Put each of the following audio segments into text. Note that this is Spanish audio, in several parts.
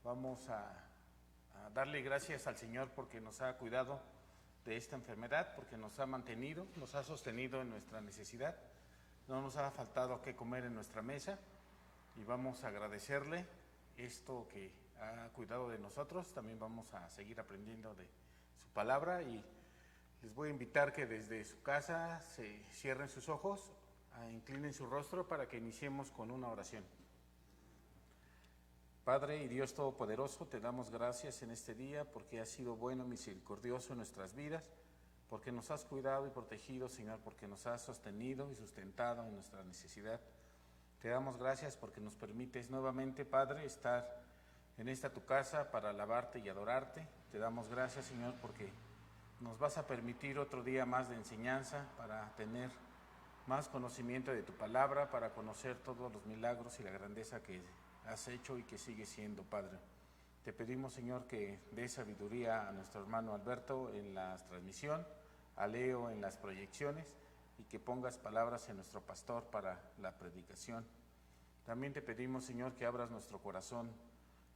vamos a darle gracias al Señor porque nos ha cuidado de esta enfermedad, porque nos ha mantenido, nos ha sostenido en nuestra necesidad, no nos ha faltado qué comer en nuestra mesa y vamos a agradecerle esto que ha cuidado de nosotros. También vamos a seguir aprendiendo de su palabra y les voy a invitar que desde su casa se cierren sus ojos, inclinen su rostro para que iniciemos con una oración. Padre y Dios Todopoderoso, te damos gracias en este día porque has sido bueno y misericordioso en nuestras vidas, porque nos has cuidado y protegido, Señor, porque nos has sostenido y sustentado en nuestra necesidad. Te damos gracias porque nos permites nuevamente, Padre, estar en esta tu casa para alabarte y adorarte. Te damos gracias, Señor, porque nos vas a permitir otro día más de enseñanza para tener más conocimiento de tu palabra, para conocer todos los milagros y la grandeza que has hecho y que sigue siendo, Padre. Te pedimos, Señor, que des sabiduría a nuestro hermano Alberto en la transmisión, a Leo en las proyecciones y que pongas palabras en nuestro pastor para la predicación. También te pedimos, Señor, que abras nuestro corazón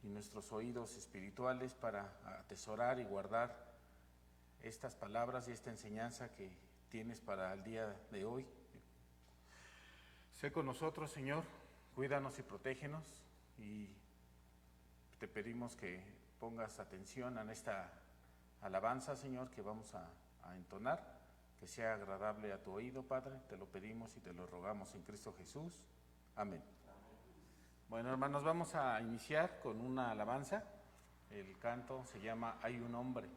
y nuestros oídos espirituales para atesorar y guardar estas palabras y esta enseñanza que tienes para el día de hoy. Sé con nosotros, Señor, cuídanos y protégenos, y te pedimos que pongas atención a esta alabanza, Señor, que vamos a entonar, que sea agradable a tu oído, Padre. Te lo pedimos y te lo rogamos en Cristo Jesús. Amén. Bueno, hermanos, vamos a iniciar con una alabanza. El canto se llama Hay un hombre.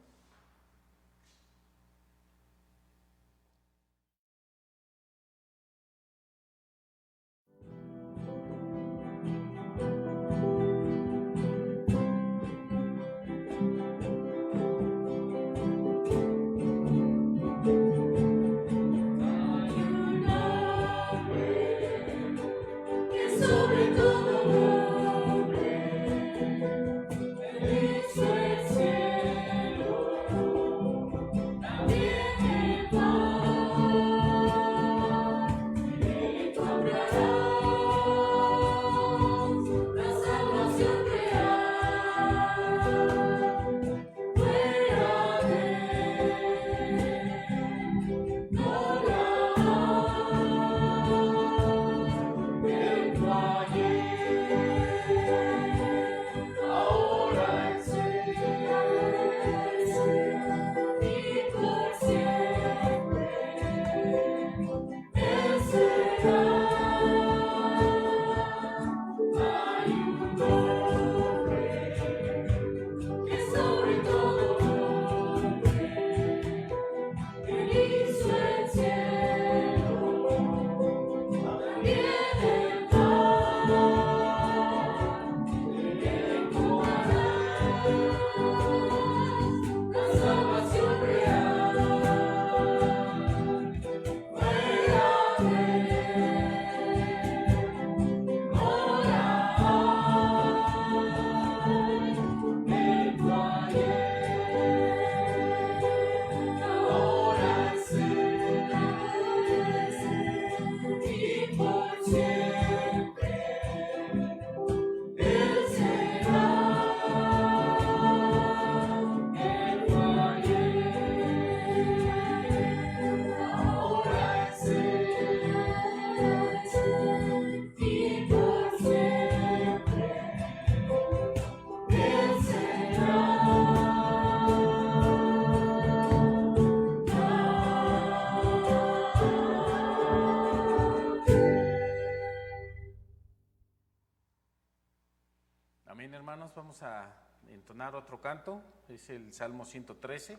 Amén, hermanos. Vamos a entonar otro canto, es el Salmo 113.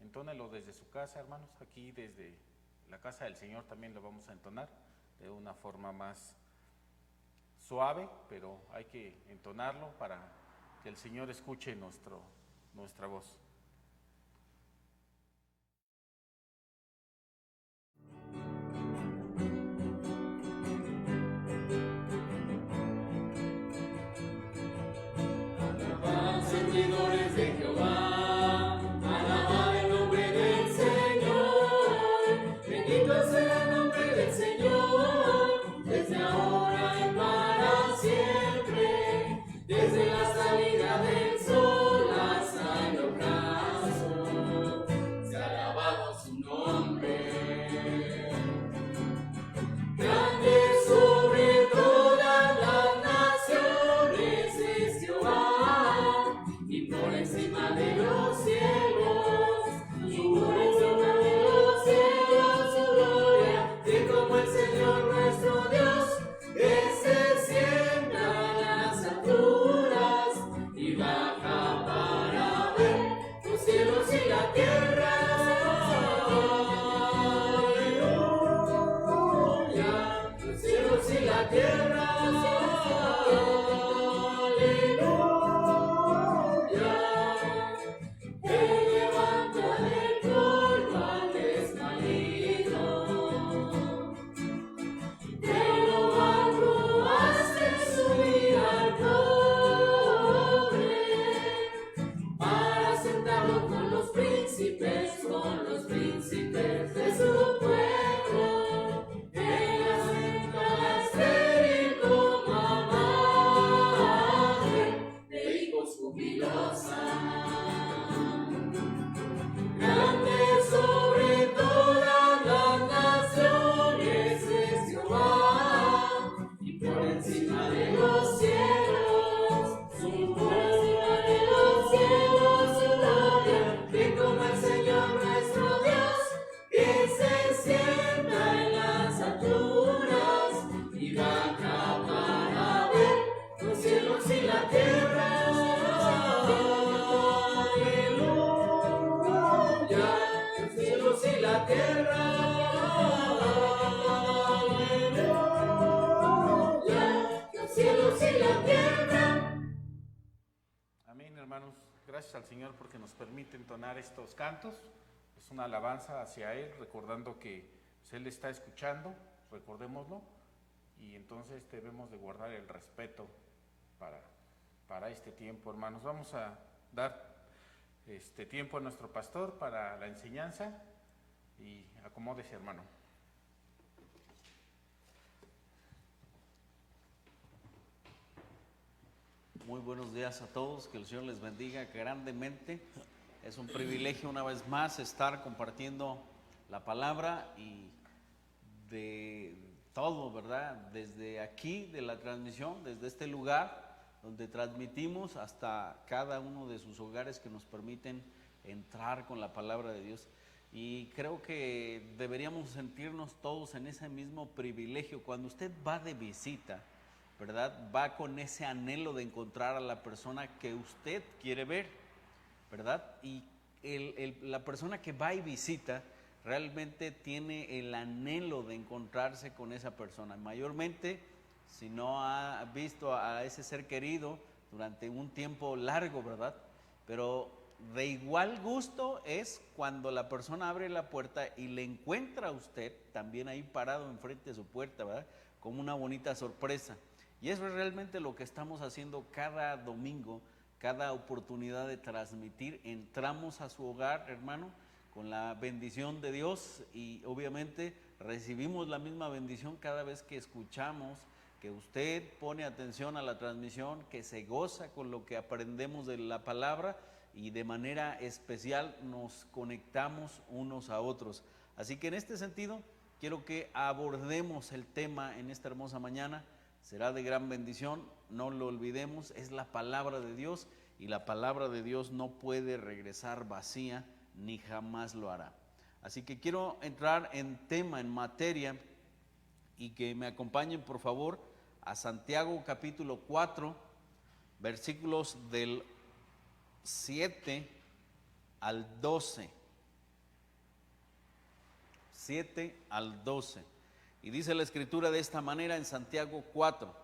Entónelo desde su casa, hermanos. Aquí desde la casa del Señor también lo vamos a entonar de una forma más suave, pero hay que entonarlo para que el Señor escuche nuestra voz. Servidores de Jehová, alabad el nombre del Señor, bendito sea el nombre del Señor, desde ahora y para siempre, desde la salida del encima de los cielos, y por encima de los cielos su gloria, que como el Señor nuestro Dios, que se sienta en las alturas y baja para ver los cielos y la tierra. Aleluya, los cielos y la tierra. Con los príncipes de su pueblo, ella senta la estéril como madre de hijos jubilosa. Grande sobre todas las naciones es Jehová, y por encima de los cielos, por encima de los cielos su gloria, que como el Señor nuestro Dios, que se sienta en las alturas y baja para ver los cielos y la tierra. Aleluya, los cielos y la tierra. Aleluya, los cielos y la tierra. Amén, hermanos. Gracias al Señor porque nos permite entonar estos cantos. Es una alabanza hacia Él, recordando que pues, Él está escuchando, recordémoslo, y entonces debemos de guardar el respeto para este tiempo, hermanos. Vamos a dar este tiempo a nuestro pastor para la enseñanza y acomódese, hermano. Muy buenos días a todos, que el Señor les bendiga grandemente. Es un privilegio una vez más estar compartiendo la palabra y de todo, ¿verdad? Desde aquí, de la transmisión, desde este lugar donde transmitimos hasta cada uno de sus hogares que nos permiten entrar con la palabra de Dios. Y creo que deberíamos sentirnos todos en ese mismo privilegio. Cuando usted va de visita, ¿verdad? Va con ese anhelo de encontrar a la persona que usted quiere ver, ¿verdad? Y la persona que va y visita realmente tiene el anhelo de encontrarse con esa persona. Mayormente, si no ha visto a ese ser querido durante un tiempo largo, ¿verdad? Pero de igual gusto es cuando la persona abre la puerta y le encuentra a usted también ahí parado enfrente de su puerta, ¿verdad? Como una bonita sorpresa. Y eso es realmente lo que estamos haciendo cada domingo, cada oportunidad de transmitir. Entramos a su hogar, hermano, con la bendición de Dios y obviamente recibimos la misma bendición cada vez que escuchamos, que usted pone atención a la transmisión, que se goza con lo que aprendemos de la palabra y de manera especial nos conectamos unos a otros. Así que en este sentido quiero que abordemos el tema en esta hermosa mañana. Será de gran bendición, no lo olvidemos, es la palabra de Dios y la palabra de Dios no puede regresar vacía ni jamás lo hará. Así que quiero entrar en tema, en materia, y que me acompañen por favor a Santiago capítulo 4, versículos del 7 al 12. 7 al 12. Y dice la escritura de esta manera en Santiago 4.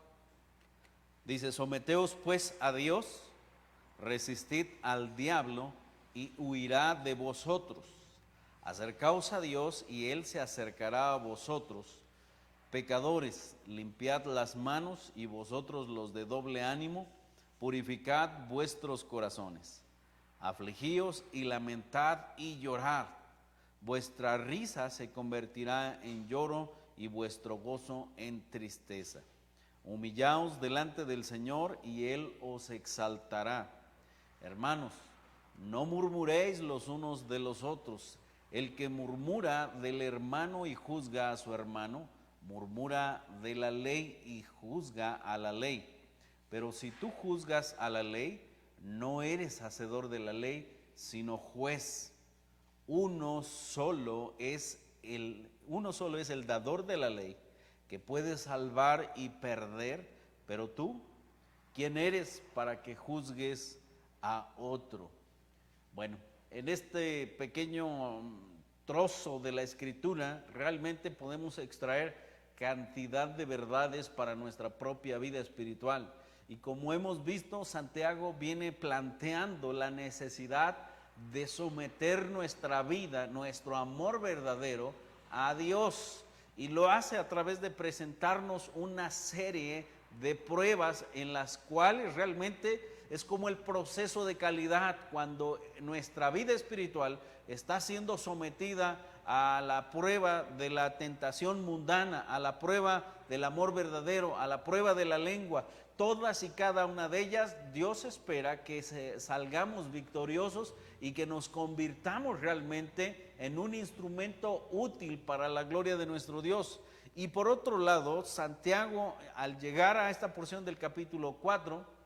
Dice: someteos pues a Dios, resistid al diablo y huirá de vosotros. Acercaos a Dios y Él se acercará a vosotros. Pecadores, limpiad las manos, y vosotros los de doble ánimo, purificad vuestros corazones. Afligíos y lamentad y llorad. Vuestra risa se convertirá en lloro y vuestro gozo en tristeza. Humillaos delante del Señor y Él os exaltará. Hermanos, no murmuréis los unos de los otros. El que murmura del hermano y juzga a su hermano, murmura de la ley y juzga a la ley. Pero si tú juzgas a la ley, no eres hacedor de la ley, sino juez. Uno solo es el dador de la ley, que puede salvar y perder, pero tú, ¿quién eres para que juzgues a otro? Bueno, en este pequeño trozo de la Escritura realmente podemos extraer cantidad de verdades para nuestra propia vida espiritual. Y como hemos visto, Santiago viene planteando la necesidad de someter nuestra vida, nuestro amor verdadero a Dios. Y lo hace a través de presentarnos una serie de pruebas en las cuales realmente es como el proceso de calidad cuando nuestra vida espiritual está siendo sometida a la prueba de la tentación mundana, a la prueba del amor verdadero, a la prueba de la lengua. Todas y cada una de ellas, Dios espera que salgamos victoriosos y que nos convirtamos realmente en un instrumento útil para la gloria de nuestro Dios. Y por otro lado, Santiago, al llegar a esta porción del capítulo 4,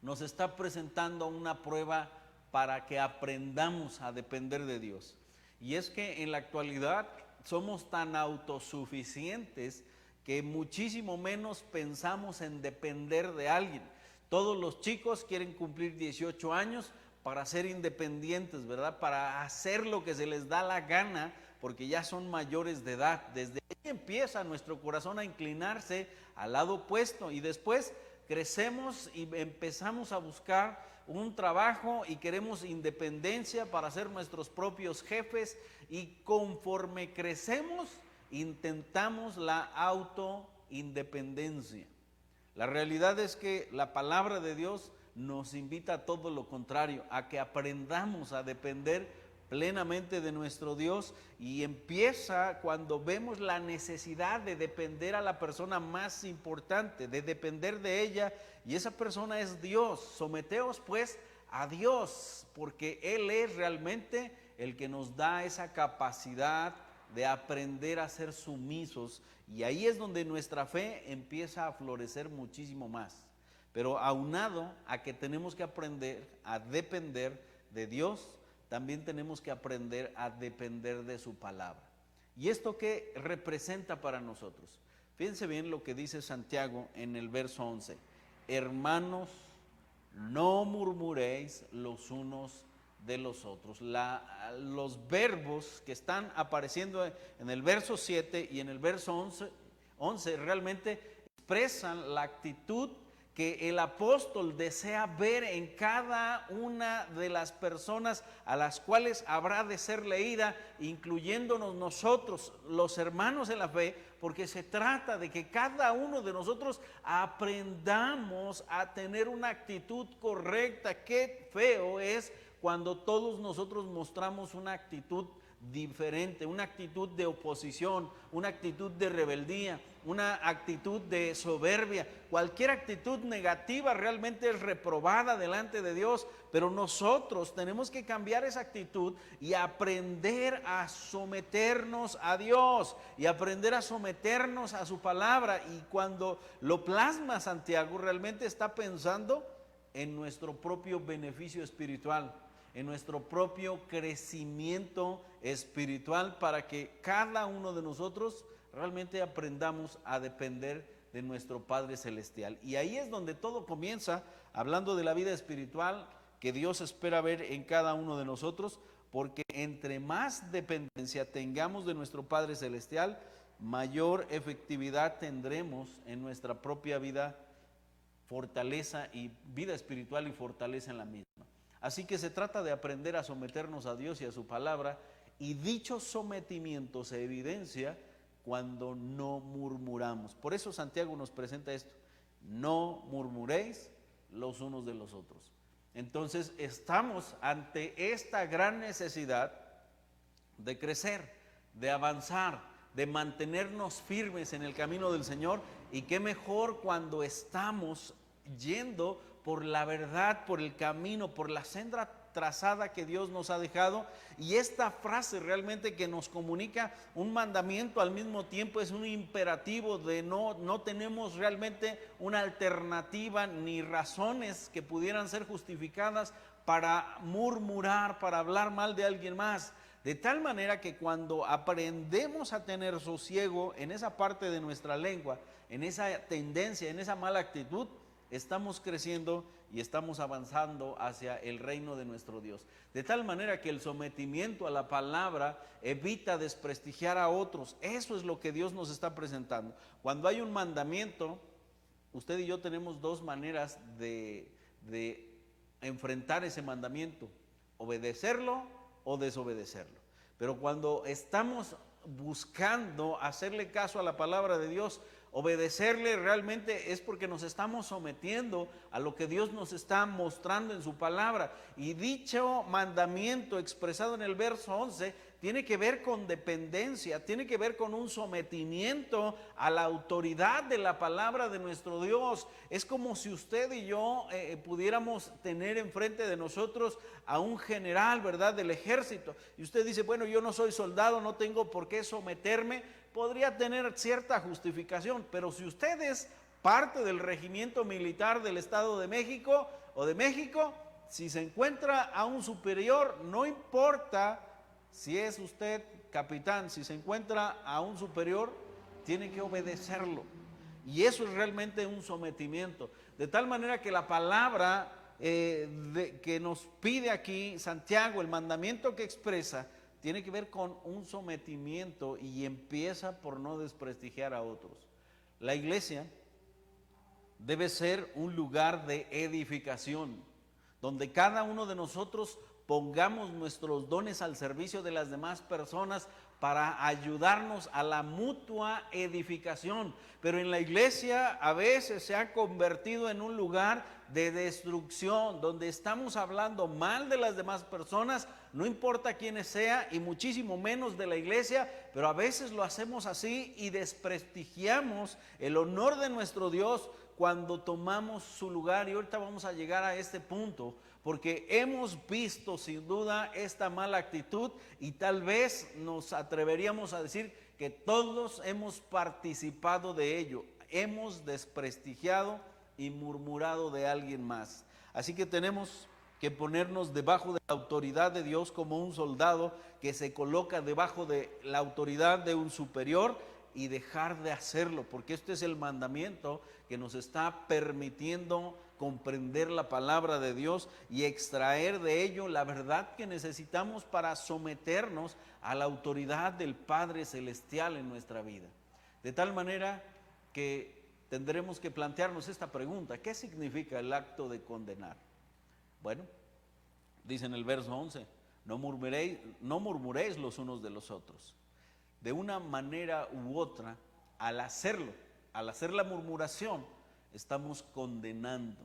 nos está presentando una prueba para que aprendamos a depender de Dios. Y es que en la actualidad somos tan autosuficientes que muchísimo menos pensamos en depender de alguien. Todos los chicos quieren cumplir 18 años para ser independientes, ¿verdad? Para hacer lo que se les da la gana, porque ya son mayores de edad. Desde ahí empieza nuestro corazón a inclinarse al lado opuesto y después crecemos y empezamos a buscar un trabajo y queremos independencia para ser nuestros propios jefes, y conforme crecemos intentamos la autoindependencia. La realidad es que la palabra de Dios nos invita a todo lo contrario, a que aprendamos a depender plenamente de nuestro Dios, y empieza cuando vemos la necesidad de depender a la persona más importante, de depender de ella, y esa persona es Dios. Someteos pues a Dios, porque Él es realmente el que nos da esa capacidad de aprender a ser sumisos, y ahí es donde nuestra fe empieza a florecer muchísimo más. Pero aunado a que tenemos que aprender a depender de Dios, también tenemos que aprender a depender de su palabra. ¿Y esto qué representa para nosotros? Fíjense bien lo que dice Santiago en el verso 11. Hermanos, no murmuréis los unos de los otros. Los verbos que están apareciendo en el verso 7 y en el verso 11 realmente expresan la actitud que el apóstol desea ver en cada una de las personas a las cuales habrá de ser leída, incluyéndonos nosotros, los hermanos en la fe, porque se trata de que cada uno de nosotros aprendamos a tener una actitud correcta. Qué feo es cuando todos nosotros mostramos una actitud diferente, una actitud de oposición, una actitud de rebeldía, una actitud de soberbia. Cualquier actitud negativa realmente es reprobada delante de Dios, pero nosotros tenemos que cambiar esa actitud y aprender a someternos a Dios y aprender a someternos a su palabra. Y cuando lo plasma Santiago, realmente está pensando en nuestro propio beneficio espiritual, en nuestro propio crecimiento espiritual, para que cada uno de nosotros realmente aprendamos a depender de nuestro Padre Celestial. Y ahí es donde todo comienza, hablando de la vida espiritual que Dios espera ver en cada uno de nosotros, porque entre más dependencia tengamos de nuestro Padre Celestial, mayor efectividad tendremos en nuestra propia vida, fortaleza y vida espiritual y fortaleza en la misma. Así que se trata de aprender a someternos a Dios y a su palabra, y dicho sometimiento se evidencia cuando no murmuramos. Por eso Santiago nos presenta esto: no murmuréis los unos de los otros. Entonces estamos ante esta gran necesidad de crecer, de avanzar, de mantenernos firmes en el camino del Señor, y qué mejor cuando estamos yendo por la verdad, por el camino, por la senda trazada que Dios nos ha dejado, y esta frase realmente que nos comunica un mandamiento al mismo tiempo es un imperativo de no tenemos realmente una alternativa ni razones que pudieran ser justificadas para murmurar, para hablar mal de alguien más. De tal manera que cuando aprendemos a tener sosiego en esa parte de nuestra lengua, en esa tendencia, en esa mala actitud, estamos creciendo y estamos avanzando hacia el reino de nuestro Dios. De tal manera que el sometimiento a la palabra evita desprestigiar a otros. Eso es lo que Dios nos está presentando. Cuando hay un mandamiento, usted y yo tenemos dos maneras de enfrentar ese mandamiento: obedecerlo o desobedecerlo. Pero cuando estamos buscando hacerle caso a la palabra de Dios, obedecerle realmente es porque nos estamos sometiendo a lo que Dios nos está mostrando en su palabra. Y dicho mandamiento expresado en el verso 11 tiene que ver con dependencia, tiene que ver con un sometimiento a la autoridad de la palabra de nuestro Dios. Es como si usted y yo pudiéramos tener enfrente de nosotros a un general, ¿verdad?, del ejército. Y usted dice, bueno, yo no soy soldado, no tengo por qué someterme. Podría tener cierta justificación, pero si usted es parte del regimiento militar del Estado de México o de México, si se encuentra a un superior, no importa si es usted capitán, si se encuentra a un superior, tiene que obedecerlo. Y eso es realmente un sometimiento. De tal manera que la palabra que nos pide aquí Santiago, el mandamiento que expresa, tiene que ver con un sometimiento y empieza por no desprestigiar a otros. La iglesia debe ser un lugar de edificación, donde cada uno de nosotros pongamos nuestros dones al servicio de las demás personas para ayudarnos a la mutua edificación. Pero en la iglesia a veces se ha convertido en un lugar de destrucción, donde estamos hablando mal de las demás personas, no importa quiénes sea, y muchísimo menos de la iglesia, pero a veces lo hacemos así y desprestigiamos el honor de nuestro Dios cuando tomamos su lugar. Y ahorita vamos a llegar a este punto, porque hemos visto sin duda esta mala actitud y tal vez nos atreveríamos a decir que todos hemos participado de ello. Hemos desprestigiado y murmurado de alguien más. Así que tenemos que ponernos debajo de la autoridad de Dios como un soldado que se coloca debajo de la autoridad de un superior y dejar de hacerlo, porque este es el mandamiento que nos está permitiendo comprender la palabra de Dios y extraer de ello la verdad que necesitamos para someternos a la autoridad del Padre Celestial en nuestra vida. De tal manera que tendremos que plantearnos esta pregunta: ¿qué significa el acto de condenar? Bueno, dice en el verso 11, no murmuréis los unos de los otros. De una manera u otra, al hacer la murmuración, estamos condenando,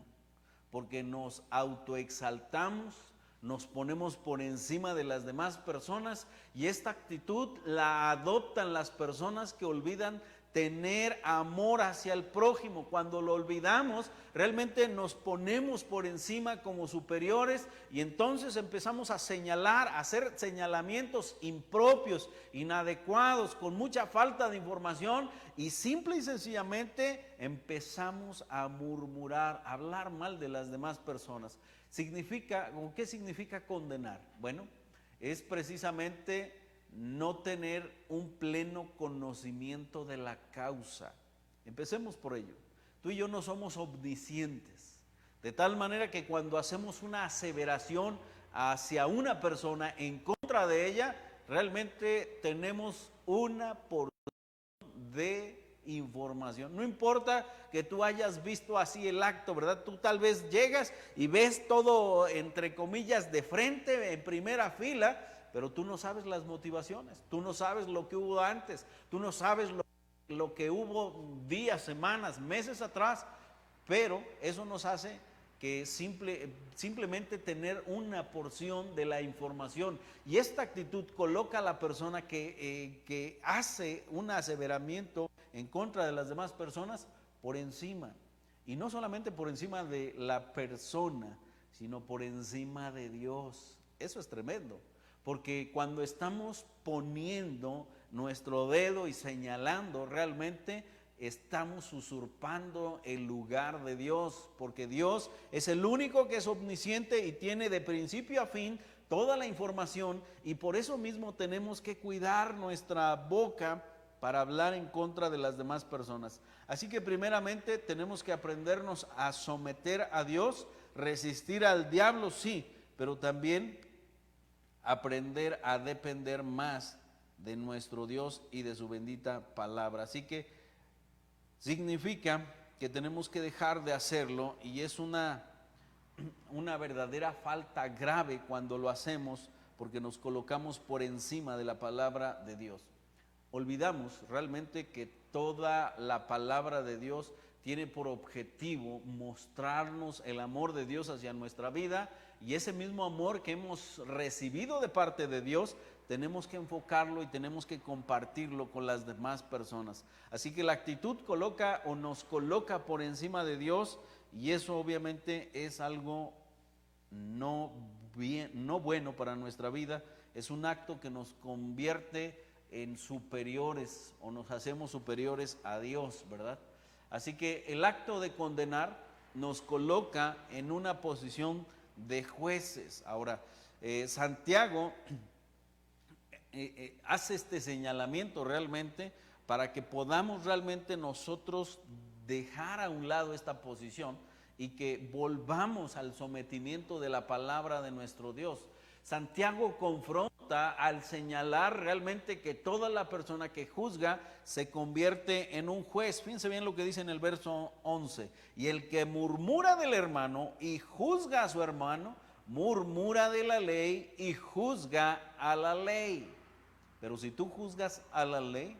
porque nos autoexaltamos, nos ponemos por encima de las demás personas, y esta actitud la adoptan las personas que olvidan tener amor hacia el prójimo. Cuando lo olvidamos, realmente nos ponemos por encima como superiores y entonces empezamos a señalar, a hacer señalamientos impropios, inadecuados, con mucha falta de información, y simple y sencillamente empezamos a murmurar, a hablar mal de las demás personas. ¿Qué significa condenar? Bueno, es precisamente no tener un pleno conocimiento de la causa. Empecemos por ello. Tú y yo no somos omniscientes, de tal manera que cuando hacemos una aseveración hacia una persona en contra de ella, realmente tenemos una porción de información. No importa que tú hayas visto así el acto, ¿verdad? Tú tal vez llegas y ves todo entre comillas de frente, en primera fila, pero tú no sabes las motivaciones, tú no sabes lo que hubo antes, tú no sabes lo que hubo días, semanas, meses atrás, pero eso nos hace que simplemente tener una porción de la información. Y esta actitud coloca a la persona que hace un aseveramiento en contra de las demás personas por encima. Y no solamente por encima de la persona, sino por encima de Dios. Eso es tremendo, porque cuando estamos poniendo nuestro dedo y señalando, realmente estamos usurpando el lugar de Dios, porque Dios es el único que es omnisciente y tiene de principio a fin toda la información, y por eso mismo tenemos que cuidar nuestra boca para hablar en contra de las demás personas. Así que primeramente tenemos que aprendernos a someter a Dios, resistir al diablo, sí, pero también aprender a depender más de nuestro Dios y de su bendita palabra. Así que significa que tenemos que dejar de hacerlo, y es una verdadera falta grave cuando lo hacemos, porque nos colocamos por encima de la palabra de Dios. Olvidamos realmente que toda la palabra de Dios tiene por objetivo mostrarnos el amor de Dios hacia nuestra vida, y ese mismo amor que hemos recibido de parte de Dios tenemos que enfocarlo y tenemos que compartirlo con las demás personas. Así que la actitud coloca o nos coloca por encima de Dios, y eso obviamente es algo no bueno para nuestra vida. Es un acto que nos convierte en superiores, o nos hacemos superiores a Dios, ¿verdad? Así que el acto de condenar nos coloca en una posición de jueces. Ahora, Santiago hace este señalamiento realmente para que podamos realmente nosotros dejar a un lado esta posición y que volvamos al sometimiento de la palabra de nuestro Dios. Santiago confronta al señalar realmente que toda la persona que juzga se convierte en un juez. Fíjense bien lo que dice en el verso 11. Y el que murmura del hermano y juzga a su hermano, murmura de la ley y juzga a la ley. Pero si tú juzgas a la ley,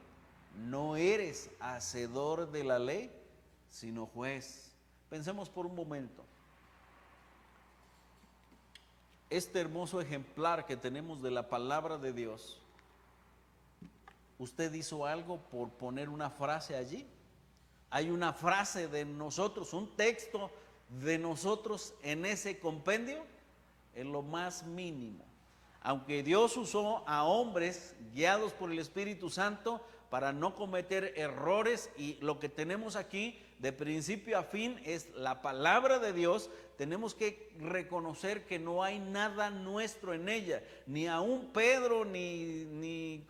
no eres hacedor de la ley, sino juez. Pensemos por un momento. Este hermoso ejemplar que tenemos de la palabra de Dios, ¿usted hizo algo por poner una frase allí? Hay una frase de nosotros, un texto de nosotros en ese compendio, en lo más mínimo. Aunque Dios usó a hombres guiados por el Espíritu Santo para no cometer errores, y lo que tenemos aquí de principio a fin es la palabra de Dios, tenemos que reconocer que no hay nada nuestro en ella, ni aún Pedro, ni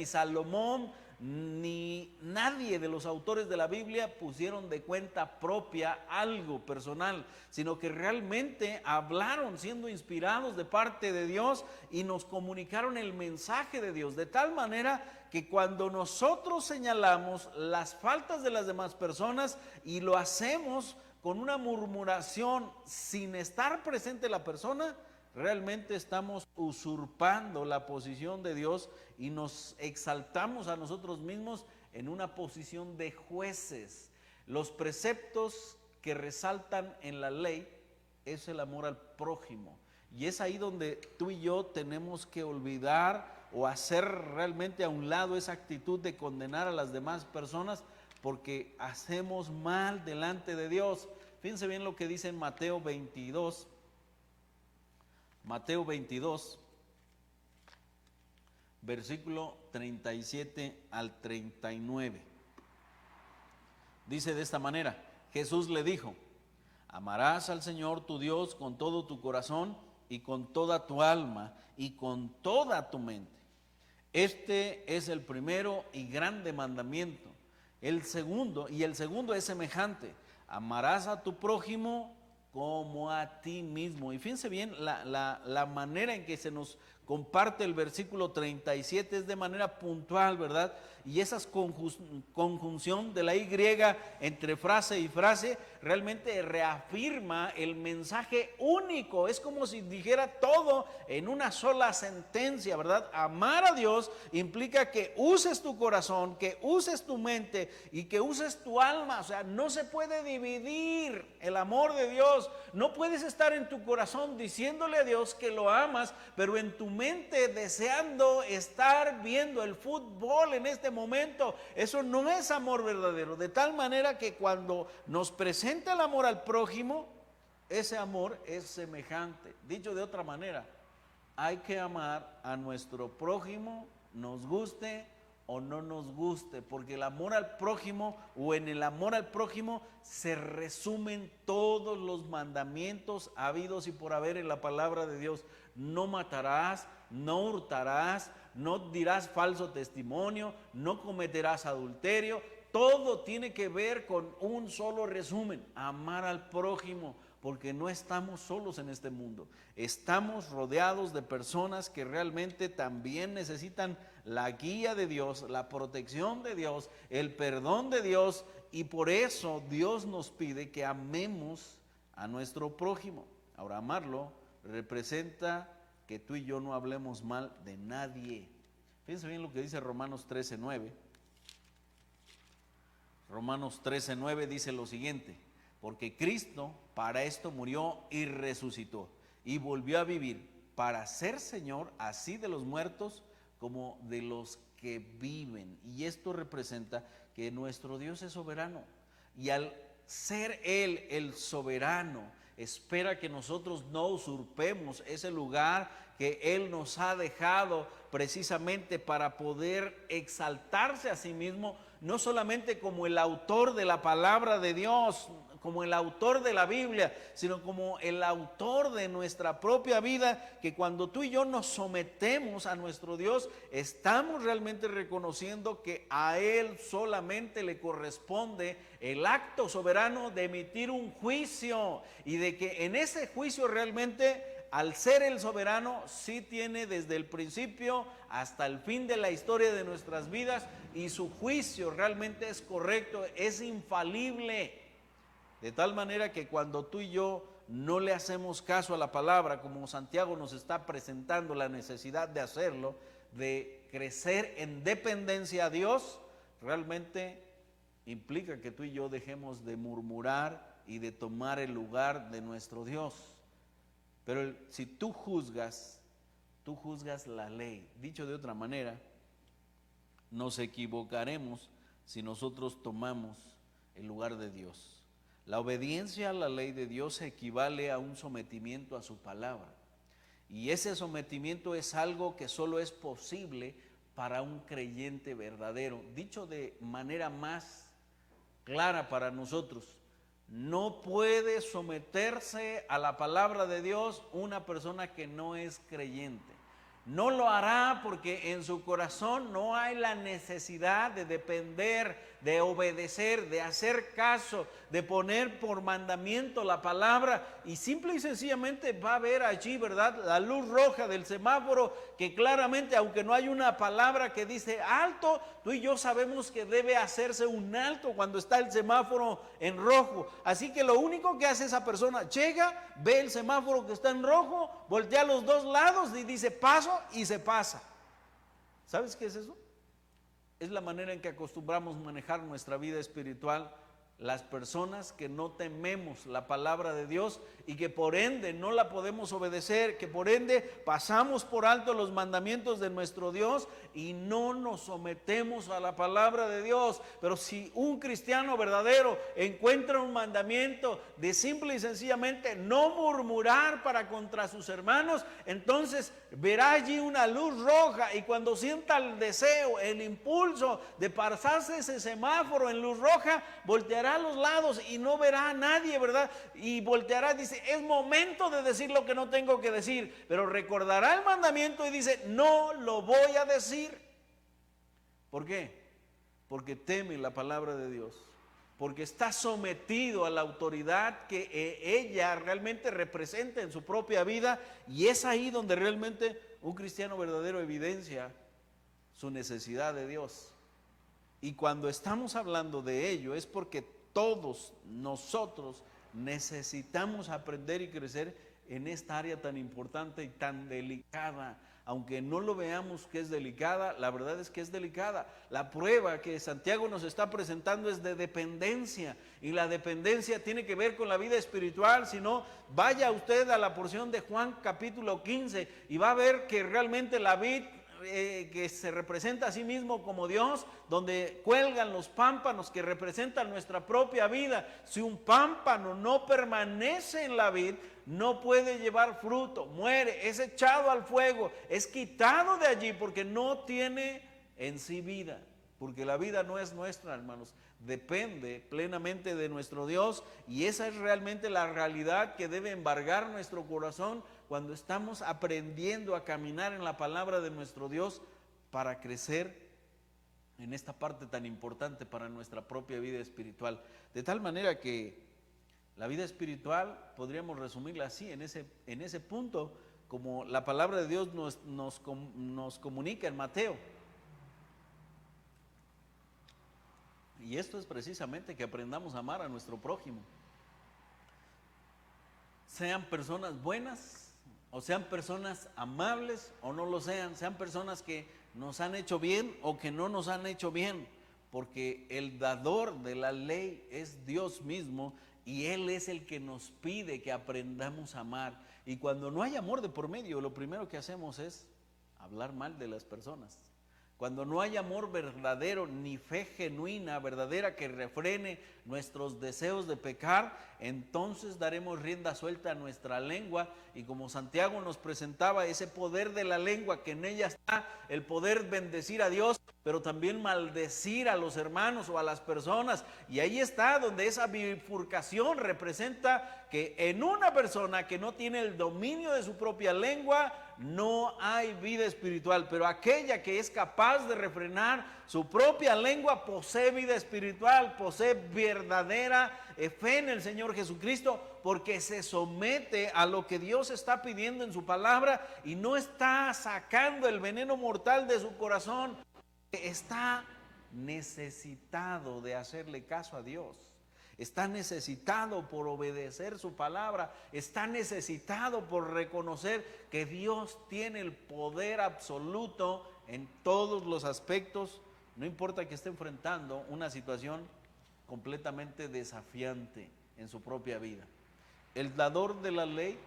Salomón, ni nadie de los autores de la Biblia pusieron de cuenta propia algo personal, sino que realmente hablaron siendo inspirados de parte de Dios y nos comunicaron el mensaje de Dios, de tal manera que cuando nosotros señalamos las faltas de las demás personas y lo hacemos con una murmuración sin estar presente la persona, realmente estamos usurpando la posición de Dios y nos exaltamos a nosotros mismos en una posición de jueces. Los preceptos que resaltan en la ley es el amor al prójimo, y es ahí donde tú y yo tenemos que olvidar o hacer realmente a un lado esa actitud de condenar a las demás personas, porque hacemos mal delante de Dios. Fíjense bien lo que dice en Mateo 22, versículo 37 al 39. Dice de esta manera: Jesús le dijo: amarás al Señor tu Dios con todo tu corazón y con toda tu alma y con toda tu mente. Este es el primero y grande mandamiento. El segundo es semejante: amarás a tu prójimo como a ti mismo. Y fíjense bien la manera en que se nos comparte el versículo 37, es de manera puntual, ¿verdad? Y esa conjunción de la Y entre frase y frase realmente reafirma el mensaje único. Es como si dijera todo en una sola sentencia, ¿verdad? Amar a Dios implica que uses tu corazón, que uses tu mente y que uses tu alma. O sea, no se puede dividir el amor de Dios. No puedes estar en tu corazón diciéndole a Dios que lo amas, pero en tu mente deseando estar viendo el fútbol en este momento. Eso no es amor verdadero. De tal manera que cuando nos presenta el amor al prójimo, ese amor es semejante. Dicho de otra manera, hay que amar a nuestro prójimo, nos guste o no nos guste, porque el amor al prójimo, o en el amor al prójimo se resumen todos los mandamientos habidos y por haber en la palabra de Dios. No matarás, no hurtarás, no dirás falso testimonio, no cometerás adulterio. Todo tiene que ver con un solo resumen: amar al prójimo, porque no estamos solos en este mundo. Estamos rodeados de personas que realmente también necesitan la guía de Dios, la protección de Dios, el perdón de Dios, y por eso Dios nos pide que amemos a nuestro prójimo. Ahora, amarlo representa que tú y yo no hablemos mal de nadie. Fíjense bien lo que dice Romanos 13:9. Romanos 13:9 dice lo siguiente: porque Cristo para esto murió y resucitó y volvió a vivir, para ser Señor así de los muertos como de los que viven. Y esto representa que nuestro Dios es soberano, y al ser Él el soberano, espera que nosotros no usurpemos ese lugar que Él nos ha dejado precisamente para poder exaltarse a sí mismo, no solamente como el autor de la palabra de Dios, como el autor de la Biblia, sino como el autor de nuestra propia vida, que cuando tú y yo nos sometemos a nuestro Dios, estamos realmente reconociendo que a Él solamente le corresponde el acto soberano de emitir un juicio, y de que en ese juicio realmente, al ser el soberano, sí tiene desde el principio hasta el fin de la historia de nuestras vidas, y su juicio realmente es correcto, es infalible. De tal manera que cuando tú y yo no le hacemos caso a la palabra, como Santiago nos está presentando la necesidad de hacerlo, de crecer en dependencia a Dios, realmente implica que tú y yo dejemos de murmurar y de tomar el lugar de nuestro Dios. Pero si tú juzgas la ley. Dicho de otra manera, nos equivocaremos si nosotros tomamos el lugar de Dios. La obediencia a la ley de Dios equivale a un sometimiento a su palabra, y ese sometimiento es algo que solo es posible para un creyente verdadero. Dicho de manera más clara para nosotros, no puede someterse a la palabra de Dios una persona que no es creyente. No lo hará porque en su corazón no hay la necesidad de depender, de obedecer, de hacer caso, de poner por mandamiento la palabra, y simple y sencillamente va a ver allí, ¿verdad?, la luz roja del semáforo, que claramente, aunque no hay una palabra que dice alto, tú y yo sabemos que debe hacerse un alto cuando está el semáforo en rojo. Así que lo único que hace esa persona: llega, ve el semáforo que está en rojo, voltea a los dos lados y dice paso, y se pasa. ¿Sabes qué es eso? Es la manera en que acostumbramos manejar nuestra vida espiritual las personas que no tememos la palabra de Dios, y que por ende no la podemos obedecer, que por ende pasamos por alto los mandamientos de nuestro Dios y no nos sometemos a la palabra de Dios. Pero si un cristiano verdadero encuentra un mandamiento de simple y sencillamente no murmurar para contra sus hermanos, entonces verá allí una luz roja, y cuando sienta el deseo, el impulso de pasarse ese semáforo en luz roja, volteará a los lados y no verá a nadie, ¿verdad? Y volteará y dice: es momento de decir lo que no tengo que decir, pero recordará el mandamiento y dice: no lo voy a decir. ¿Por qué? Porque teme la palabra de Dios, porque está sometido a la autoridad que ella realmente representa en su propia vida, y es ahí donde realmente un cristiano verdadero evidencia su necesidad de Dios. Y cuando estamos hablando de ello es porque todos nosotros necesitamos aprender y crecer en esta área tan importante y tan delicada. Aunque no lo veamos que es delicada, la verdad es que es delicada. La prueba que Santiago nos está presentando es de dependencia, y la dependencia tiene que ver con la vida espiritual. Si no, vaya usted a la porción de Juan capítulo 15 y va a ver que realmente la vid que se representa a sí mismo como Dios, donde cuelgan los pámpanos que representan nuestra propia vida. Si un pámpano no permanece en la vid, no puede llevar fruto, muere, es echado al fuego, es quitado de allí porque no tiene en sí vida. Porque la vida no es nuestra, hermanos, depende plenamente de nuestro Dios, y esa es realmente la realidad que debe embargar nuestro corazón cuando estamos aprendiendo a caminar en la palabra de nuestro Dios para crecer en esta parte tan importante para nuestra propia vida espiritual. De tal manera que la vida espiritual podríamos resumirla así, en ese punto, como la palabra de Dios nos comunica en Mateo. Y esto es precisamente que aprendamos a amar a nuestro prójimo. Sean personas buenas, o sean personas amables, o no lo sean. Sean personas que nos han hecho bien o que no nos han hecho bien. Porque el dador de la ley es Dios mismo, y Él es el que nos pide que aprendamos a amar. Y cuando no hay amor de por medio, lo primero que hacemos es hablar mal de las personas. Cuando no hay amor verdadero, ni fe genuina, verdadera, que refrene nuestros deseos de pecar, entonces daremos rienda suelta a nuestra lengua. Y como Santiago nos presentaba, ese poder de la lengua, que en ella está el poder bendecir a Dios, pero también maldecir a los hermanos o a las personas. Y ahí está donde esa bifurcación representa que en una persona que no tiene el dominio de su propia lengua, no hay vida espiritual. Pero aquella que es capaz de refrenar su propia lengua posee vida espiritual, posee verdadera fe en el Señor Jesucristo, porque se somete a lo que Dios está pidiendo en su palabra y no está sacando el veneno mortal de su corazón. Está necesitado de hacerle caso a Dios. Está necesitado por obedecer su palabra. Está necesitado por reconocer que Dios tiene el poder absoluto en todos los aspectos. No importa que esté enfrentando una situación completamente desafiante en su propia vida. El dador de la ley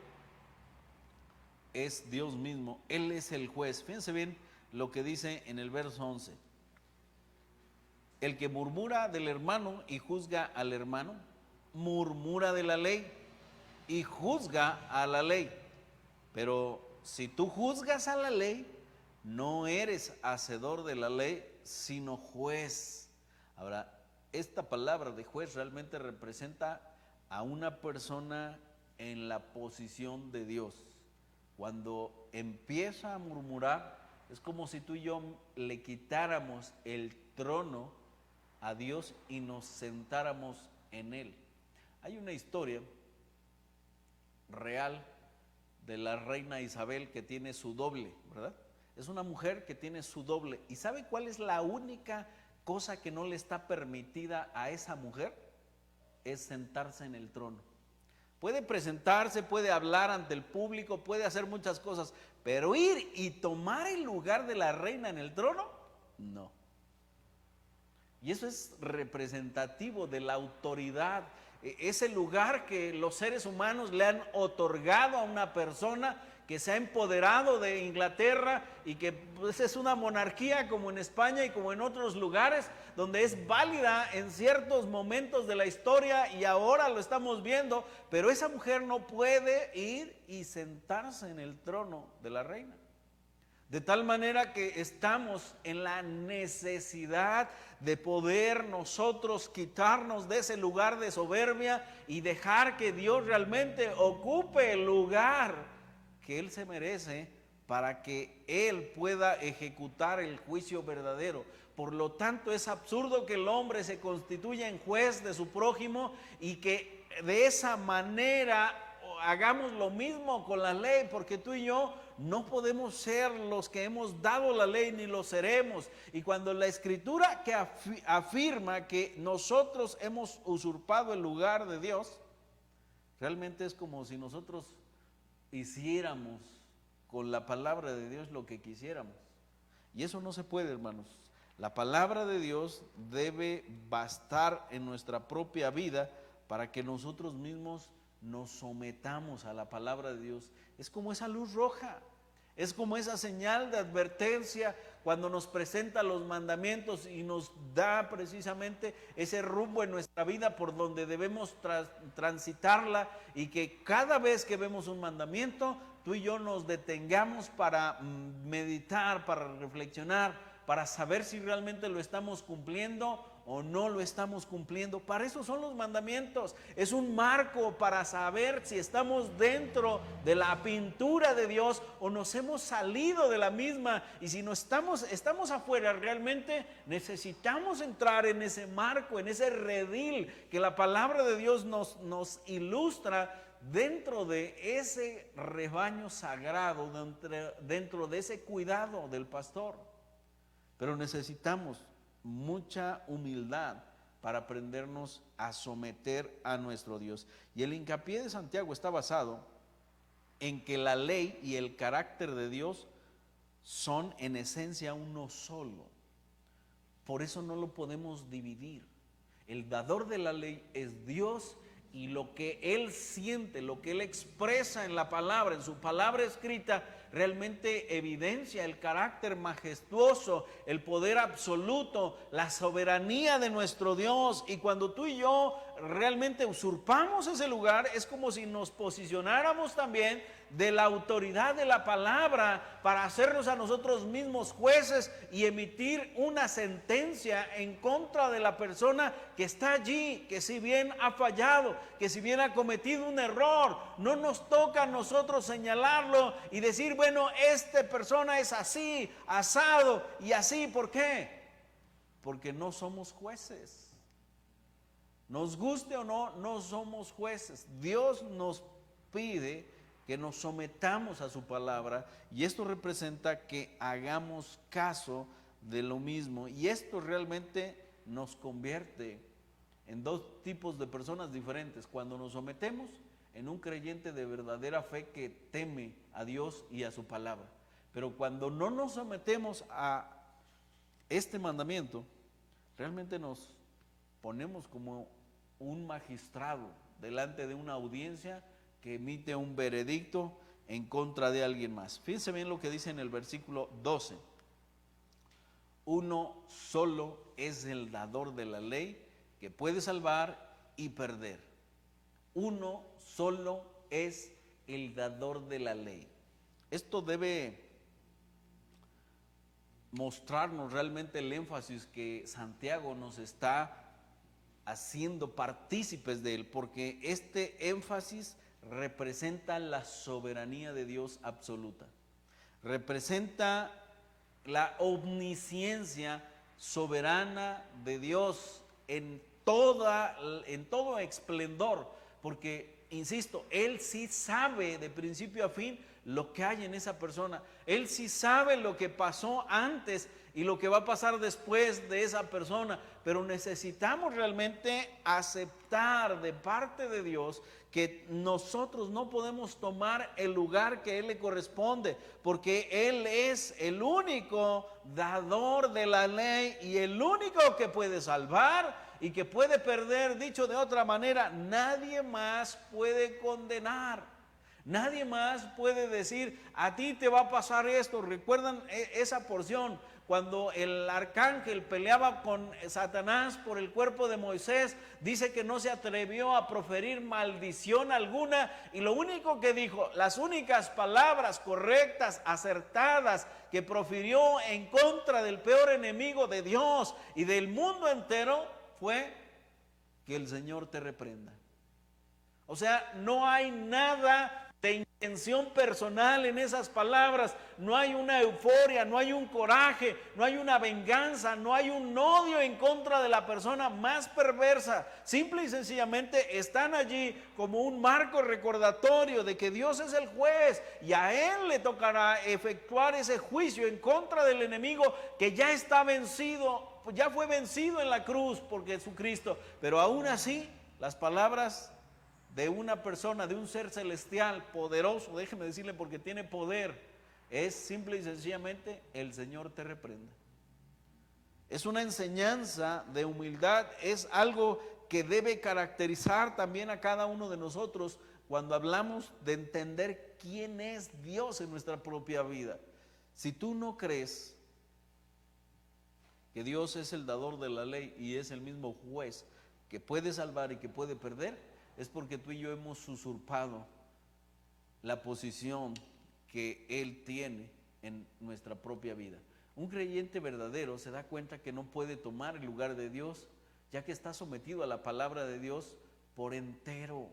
es Dios mismo. Él es el juez. Fíjense bien lo que dice en el verso 11. El que murmura del hermano y juzga al hermano, murmura de la ley y juzga a la ley. Pero si tú juzgas a la ley, no eres hacedor de la ley, sino juez. Ahora, esta palabra de juez realmente representa a una persona en la posición de Dios. Cuando empieza a murmurar, es como si tú y yo le quitáramos el trono a Dios y nos sentáramos en él. Hay una historia real de la reina Isabel que tiene su doble, ¿verdad? Es una mujer que tiene su doble. ¿Y sabe cuál es la única cosa que no le está permitida a esa mujer? Es sentarse en el trono. Puede presentarse, puede hablar ante el público, puede hacer muchas cosas, pero ir y tomar el lugar de la reina en el trono, no. Y eso es representativo de la autoridad, ese lugar que los seres humanos le han otorgado a una persona que se ha empoderado de Inglaterra y que pues, es una monarquía como en España y como en otros lugares, donde es válida en ciertos momentos de la historia y ahora lo estamos viendo, pero esa mujer no puede ir y sentarse en el trono de la reina. De tal manera que estamos en la necesidad de poder nosotros quitarnos de ese lugar de soberbia y dejar que Dios realmente ocupe el lugar que Él se merece para que Él pueda ejecutar el juicio verdadero. Por lo tanto, es absurdo que el hombre se constituya en juez de su prójimo y que de esa manera hagamos lo mismo con la ley, porque tú y yo no podemos ser los que hemos dado la ley ni lo seremos. Y cuando la Escritura que afirma que nosotros hemos usurpado el lugar de Dios, realmente es como si nosotros hiciéramos con la palabra de Dios lo que quisiéramos. Y eso no se puede, hermanos. La palabra de Dios debe bastar en nuestra propia vida para que nosotros mismos nos sometamos a la palabra de Dios. Es como esa luz roja. Es como esa señal de advertencia cuando nos presenta los mandamientos y nos da precisamente ese rumbo en nuestra vida por donde debemos transitarla, y que cada vez que vemos un mandamiento, tú y yo nos detengamos para meditar, para reflexionar, para saber si realmente lo estamos cumpliendo o no lo estamos cumpliendo. Para eso son los mandamientos. Es un marco para saber si estamos dentro de la pintura de Dios o nos hemos salido de la misma. Y si no estamos afuera, realmente necesitamos entrar en ese marco, en ese redil que la palabra de Dios nos ilustra, dentro de ese rebaño sagrado, dentro de ese cuidado del pastor. Pero necesitamos mucha humildad para aprendernos a someter a nuestro Dios. Y el hincapié de Santiago está basado en que la ley y el carácter de Dios son en esencia uno solo. Por eso no lo podemos dividir. El dador de la ley es Dios, y lo que Él siente, lo que Él expresa en la palabra, en su palabra escrita, realmente evidencia el carácter majestuoso, el poder absoluto, la soberanía de nuestro Dios. Y cuando tú y yo realmente usurpamos ese lugar, es como si nos posicionáramos también de la autoridad de la palabra para hacernos a nosotros mismos jueces y emitir una sentencia en contra de la persona que está allí, que si bien ha fallado, que si bien ha cometido un error, no nos toca a nosotros señalarlo y decir, bueno, esta persona es así, asado y así. ¿Por qué? Porque no somos jueces. Nos guste o no, no somos jueces. Dios nos pide que nos sometamos a su palabra, y esto representa que hagamos caso de lo mismo, y esto realmente nos convierte en dos tipos de personas diferentes. Cuando nos sometemos, en un creyente de verdadera fe que teme a Dios y a su palabra. Pero cuando no nos sometemos a este mandamiento, realmente nos ponemos como un magistrado delante de una audiencia que emite un veredicto en contra de alguien más. Fíjense bien lo que dice en el versículo 12. Uno solo es el dador de la ley, que puede salvar y perder. Uno solo es el dador de la ley. Esto debe mostrarnos realmente el énfasis que Santiago nos está haciendo partícipes de él, porque este énfasis representa la soberanía de Dios absoluta, representa la omnisciencia soberana de Dios en todo esplendor, porque, insisto, Él sí sabe de principio a fin lo que hay en esa persona. Él sí sabe lo que pasó antes y lo que va a pasar después de esa persona, pero necesitamos realmente aceptar de parte de Dios que nosotros no podemos tomar el lugar que Él le corresponde, porque Él es el único dador de la ley y el único que puede salvar y que puede perder. Dicho de otra manera, nadie más puede condenar. Nadie más puede decir, a ti te va a pasar esto. ¿Recuerdan esa porción? Cuando el arcángel peleaba con Satanás por el cuerpo de Moisés, dice que no se atrevió a proferir maldición alguna, y lo único que dijo, las únicas palabras correctas, acertadas, que profirió en contra del peor enemigo de Dios y del mundo entero, fue que el Señor te reprenda. O sea, no hay nada de intención personal en esas palabras, no hay una euforia, no hay un coraje, no hay una venganza, no hay un odio en contra de la persona más perversa. Simple y sencillamente están allí como un marco recordatorio de que Dios es el juez y a Él le tocará efectuar ese juicio en contra del enemigo que ya está vencido, ya fue vencido en la cruz por Jesucristo. Pero aún así, las palabras de una persona, de un ser celestial poderoso, déjeme decirle, porque tiene poder, es simple y sencillamente, el Señor te reprenda. Es una enseñanza de humildad, es algo que debe caracterizar también a cada uno de nosotros, cuando hablamos de entender quién es Dios en nuestra propia vida. Si tú no crees que Dios es el dador de la ley y es el mismo juez que puede salvar y que puede perder, es porque tú y yo hemos usurpado la posición que Él tiene en nuestra propia vida. Un creyente verdadero se da cuenta que no puede tomar el lugar de Dios, ya que está sometido a la palabra de Dios por entero.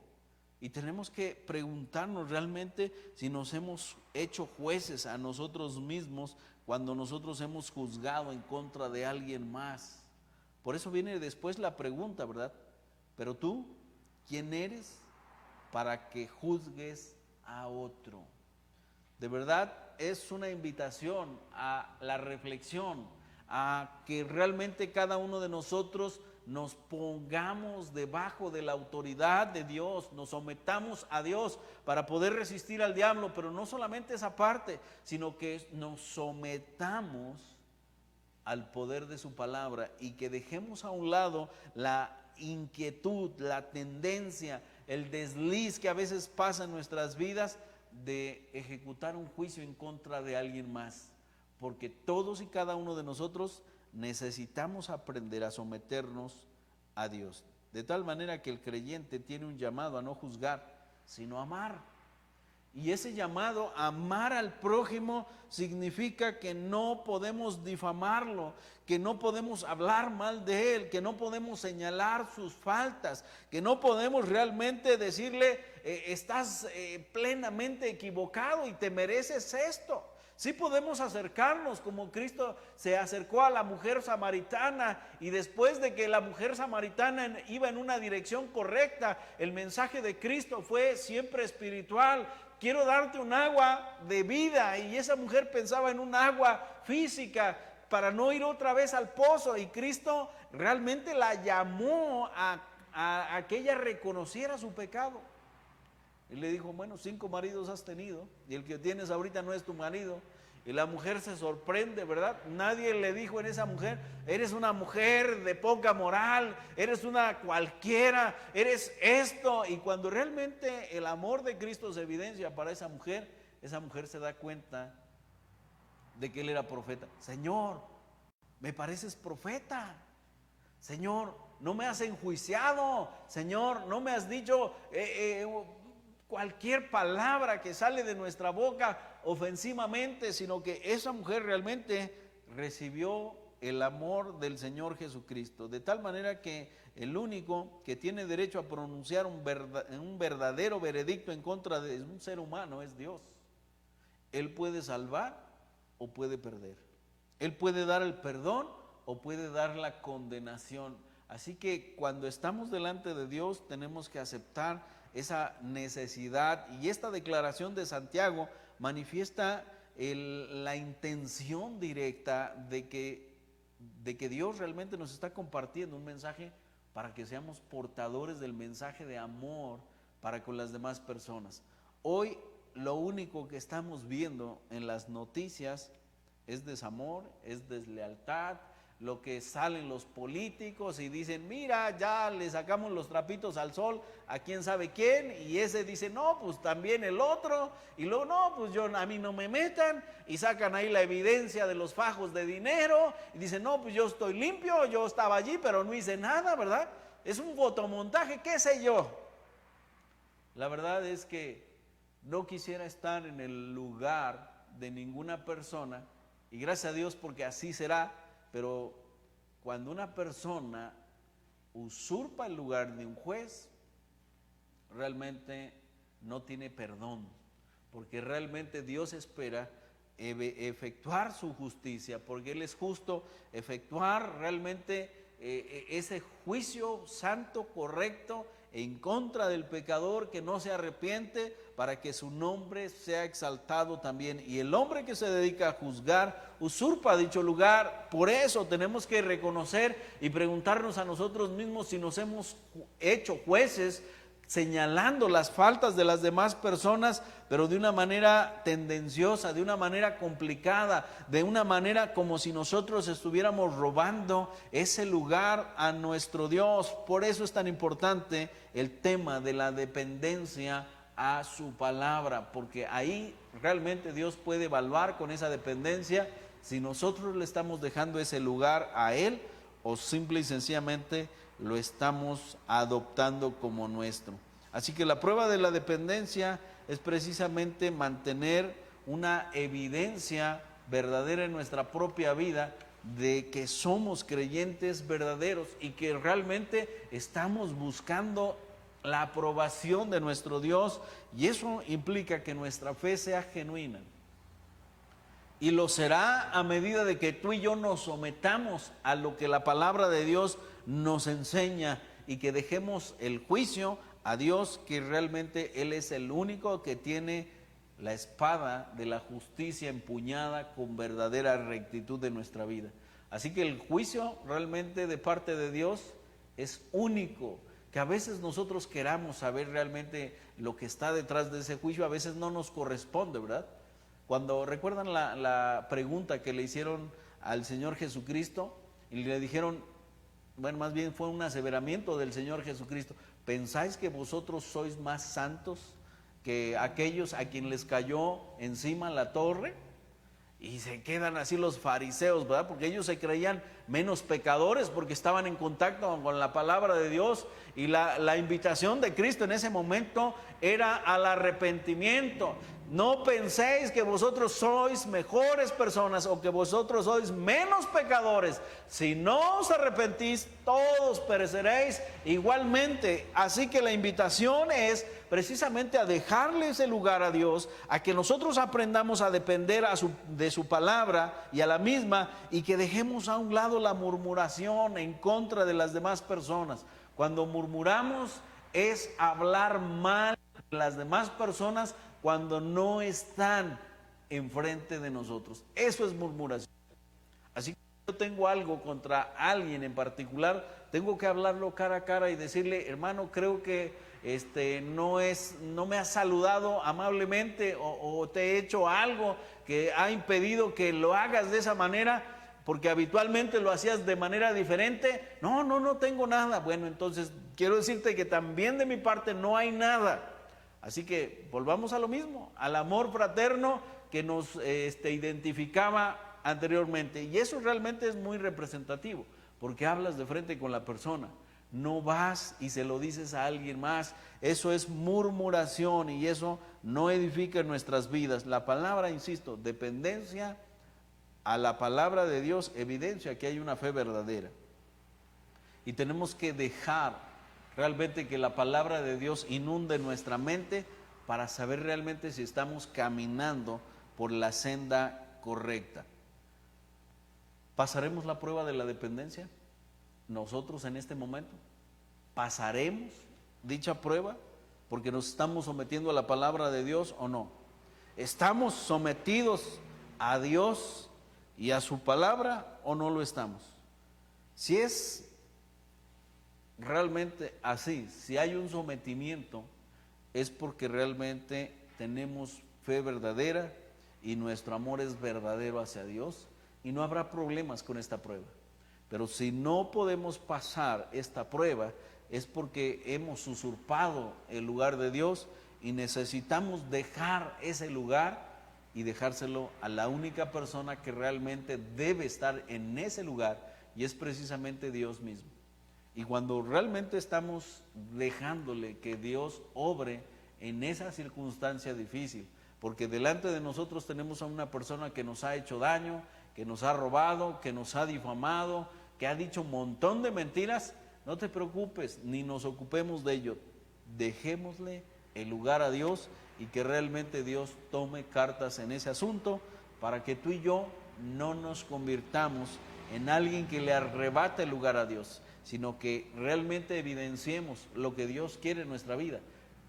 Y tenemos que preguntarnos realmente si nos hemos hecho jueces a nosotros mismos cuando nosotros hemos juzgado en contra de alguien más. Por eso viene después la pregunta, ¿verdad? Pero tú, ¿quién eres para que juzgues a otro? De verdad es una invitación a la reflexión, a que realmente cada uno de nosotros nos pongamos debajo de la autoridad de Dios, nos sometamos a Dios para poder resistir al diablo, pero no solamente esa parte, sino que nos sometamos al poder de su palabra y que dejemos a un lado la inquietud, la tendencia, el desliz que a veces pasa en nuestras vidas de ejecutar un juicio en contra de alguien más, porque todos y cada uno de nosotros necesitamos aprender a someternos a Dios, de tal manera que el creyente tiene un llamado a no juzgar, sino a amar. Y ese llamado a amar al prójimo significa que no podemos difamarlo, que no podemos hablar mal de él, que no podemos señalar sus faltas, que no podemos realmente decirle estás plenamente equivocado y te mereces esto. Sí podemos acercarnos como Cristo se acercó a la mujer samaritana, y después de que la mujer samaritana iba en una dirección correcta, el mensaje de Cristo fue siempre espiritual. Quiero darte un agua de vida, y esa mujer pensaba en un agua física para no ir otra vez al pozo, y Cristo realmente la llamó a que ella reconociera su pecado. Y le dijo, bueno, 5 maridos has tenido y el que tienes ahorita no es tu marido. Y la mujer se sorprende, ¿verdad? Nadie le dijo en esa mujer, eres una mujer de poca moral, eres una cualquiera, eres esto. Y cuando realmente el amor de Cristo se evidencia para esa mujer se da cuenta de que él era profeta. Señor, me pareces profeta. Señor, no me has enjuiciado. Señor, no me has dicho cualquier palabra que sale de nuestra boca ofensivamente, sino que esa mujer realmente recibió el amor del Señor Jesucristo, de tal manera que el único que tiene derecho a pronunciar un verdadero veredicto en contra de un ser humano es Dios. Él puede salvar o puede perder. Él puede dar el perdón o puede dar la condenación. Así que cuando estamos delante de Dios tenemos que aceptar esa necesidad, y esta declaración de Santiago manifiesta la intención directa de que Dios realmente nos está compartiendo un mensaje para que seamos portadores del mensaje de amor para con las demás personas. Hoy lo único que estamos viendo en las noticias es desamor, es deslealtad. Lo que salen los políticos y dicen, mira, ya le sacamos los trapitos al sol a quién sabe quién, y ese dice, no, pues también el otro, y luego, no, pues a mí no me metan, y sacan ahí la evidencia de los fajos de dinero, y dicen, no, pues yo estoy limpio, yo estaba allí, pero no hice nada, ¿verdad? Es un fotomontaje, qué sé yo. La verdad es que no quisiera estar en el lugar de ninguna persona, y gracias a Dios porque así será. Pero cuando una persona usurpa el lugar de un juez, realmente no tiene perdón, porque realmente Dios espera efectuar su justicia, porque Él es justo, efectuar realmente ese juicio santo, correcto, en contra del pecador que no se arrepiente, para que su nombre sea exaltado también. Y el hombre que se dedica a juzgar usurpa dicho lugar. Por eso tenemos que reconocer y preguntarnos a nosotros mismos si nos hemos hecho jueces, señalando las faltas de las demás personas, pero de una manera tendenciosa, de una manera complicada, de una manera como si nosotros estuviéramos robando ese lugar a nuestro Dios. Por eso es tan importante el tema de la dependencia a su palabra, porque ahí realmente Dios puede evaluar con esa dependencia si nosotros le estamos dejando ese lugar a Él o simple y sencillamente lo estamos adoptando como nuestro. Así que la prueba de la dependencia es precisamente mantener una evidencia verdadera en nuestra propia vida de que somos creyentes verdaderos y que realmente estamos buscando la aprobación de nuestro Dios, y eso implica que nuestra fe sea genuina. Y lo será a medida de que tú y yo nos sometamos a lo que la palabra de Dios nos enseña y que dejemos el juicio a Dios, que realmente Él es el único que tiene la espada de la justicia empuñada con verdadera rectitud de nuestra vida. Así que el juicio realmente de parte de Dios es único. Que a veces nosotros queramos saber realmente lo que está detrás de ese juicio, a veces no nos corresponde, ¿verdad? Cuando recuerdan la pregunta que le hicieron al Señor Jesucristo y le dijeron, bueno, más bien fue un aseveramiento del Señor Jesucristo: ¿pensáis que vosotros sois más santos que aquellos a quien les cayó encima la torre? Y se quedan así los fariseos, ¿verdad? Porque ellos se creían menos pecadores porque estaban en contacto con la palabra de Dios, y la invitación de Cristo en ese momento era al arrepentimiento. No penséis que vosotros sois mejores personas o que vosotros sois menos pecadores. Si no os arrepentís, todos pereceréis igualmente. Así que la invitación es precisamente a dejarle ese lugar a Dios, a que nosotros aprendamos a depender de su palabra y a la misma, y que dejemos a un lado la murmuración en contra de las demás personas. Cuando murmuramos es hablar mal de las demás personas cuando no están enfrente de nosotros. Eso es murmuración. Así que si yo tengo algo contra alguien en particular, tengo que hablarlo cara a cara y decirle: hermano, creo que no me has saludado amablemente, o te he hecho algo que ha impedido que lo hagas de esa manera, porque habitualmente lo hacías de manera diferente. No tengo nada. Bueno, entonces quiero decirte que también de mi parte no hay nada. Así que volvamos a lo mismo, al amor fraterno que nos identificaba anteriormente. Y eso realmente es muy representativo, porque hablas de frente con la persona. No vas y se lo dices a alguien más. Eso es murmuración y eso no edifica nuestras vidas. La palabra, insisto, dependencia a la palabra de Dios evidencia que hay una fe verdadera. Y tenemos que dejar realmente que la palabra de Dios inunde nuestra mente para saber realmente si estamos caminando por la senda correcta. ¿Pasaremos la prueba de la dependencia? Nosotros en este momento pasaremos dicha prueba porque nos estamos sometiendo a la palabra de Dios, ¿o no? ¿Estamos sometidos a Dios y a su palabra o no lo estamos? Si es realmente así, si hay un sometimiento, es porque realmente tenemos fe verdadera y nuestro amor es verdadero hacia Dios, y no habrá problemas con esta prueba. Pero si no podemos pasar esta prueba, es porque hemos usurpado el lugar de Dios y necesitamos dejar ese lugar y dejárselo a la única persona que realmente debe estar en ese lugar, y es precisamente Dios mismo. Y cuando realmente estamos dejándole que Dios obre en esa circunstancia difícil, porque delante de nosotros tenemos a una persona que nos ha hecho daño, que nos ha robado, que nos ha difamado, que ha dicho un montón de mentiras, no te preocupes, ni nos ocupemos de ello. Dejémosle el lugar a Dios y que realmente Dios tome cartas en ese asunto, para que tú y yo no nos convirtamos en alguien que le arrebata el lugar a Dios, sino que realmente evidenciemos lo que Dios quiere en nuestra vida: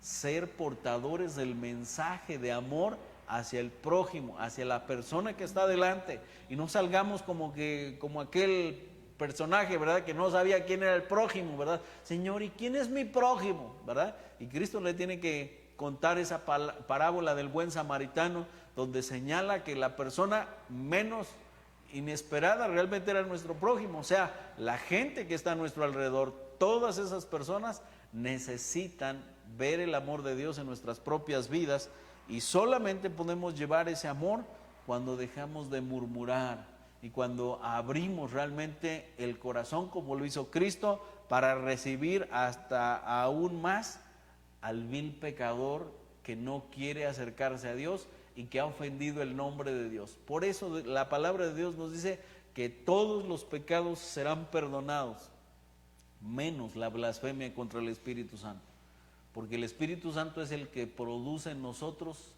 ser portadores del mensaje de amor hacia el prójimo, hacia la persona que está delante, y no salgamos como aquel personaje, ¿verdad?, que no sabía quién era el prójimo, ¿verdad? Señor, ¿y quién es mi prójimo?, ¿verdad? Y Cristo le tiene que contar esa parábola del buen samaritano, donde señala que la persona menos inesperada realmente era nuestro prójimo, o sea, la gente que está a nuestro alrededor. Todas esas personas necesitan ver el amor de Dios en nuestras propias vidas, y solamente podemos llevar ese amor cuando dejamos de murmurar y cuando abrimos realmente el corazón como lo hizo Cristo para recibir hasta aún más al vil pecador que no quiere acercarse a Dios y que ha ofendido el nombre de Dios. Por eso la palabra de Dios nos dice que todos los pecados serán perdonados, menos la blasfemia contra el Espíritu Santo, porque el Espíritu Santo es el que produce en nosotros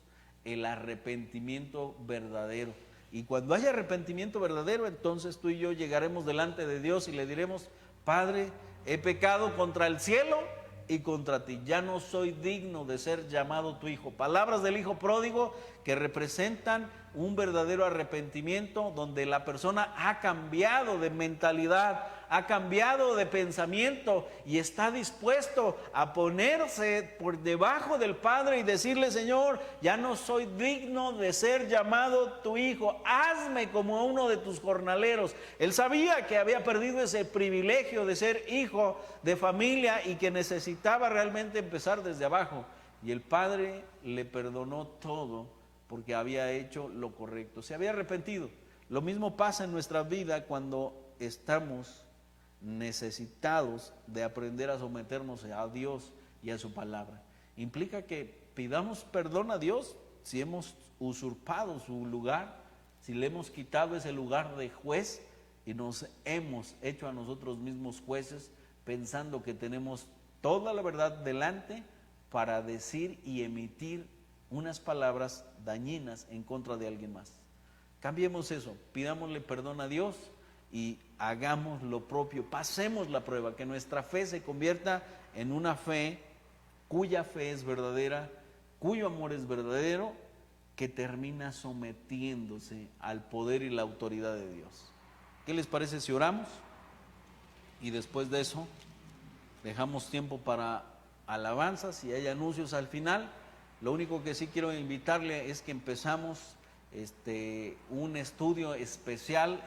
el arrepentimiento verdadero. Y cuando haya arrepentimiento verdadero, entonces tú y yo llegaremos delante de Dios y le diremos: Padre, he pecado contra el cielo y contra ti, ya no soy digno de ser llamado tu hijo. Palabras del hijo pródigo que representan un verdadero arrepentimiento, donde la persona ha cambiado de mentalidad, ha cambiado de pensamiento y está dispuesto a ponerse por debajo del Padre y decirle: Señor, ya no soy digno de ser llamado tu hijo, hazme como uno de tus jornaleros. Él sabía que había perdido ese privilegio de ser hijo de familia y que necesitaba realmente empezar desde abajo, y el Padre le perdonó todo porque había hecho lo correcto, se había arrepentido. Lo mismo pasa en nuestra vida cuando estamos necesitados de aprender a someternos a Dios y a su palabra. Implica que pidamos perdón a Dios si hemos usurpado su lugar, si le hemos quitado ese lugar de juez y nos hemos hecho a nosotros mismos jueces, pensando que tenemos toda la verdad delante para decir y emitir unas palabras dañinas en contra de alguien más. Cambiemos eso, pidámosle perdón a Dios y hagamos lo propio, pasemos la prueba, que nuestra fe se convierta en una fe cuya fe es verdadera, cuyo amor es verdadero, que termina sometiéndose al poder y la autoridad de Dios. ¿Qué les parece si oramos? Y después de eso dejamos tiempo para alabanzas, si hay anuncios al final. Lo único que sí quiero invitarle es que empezamos un estudio especial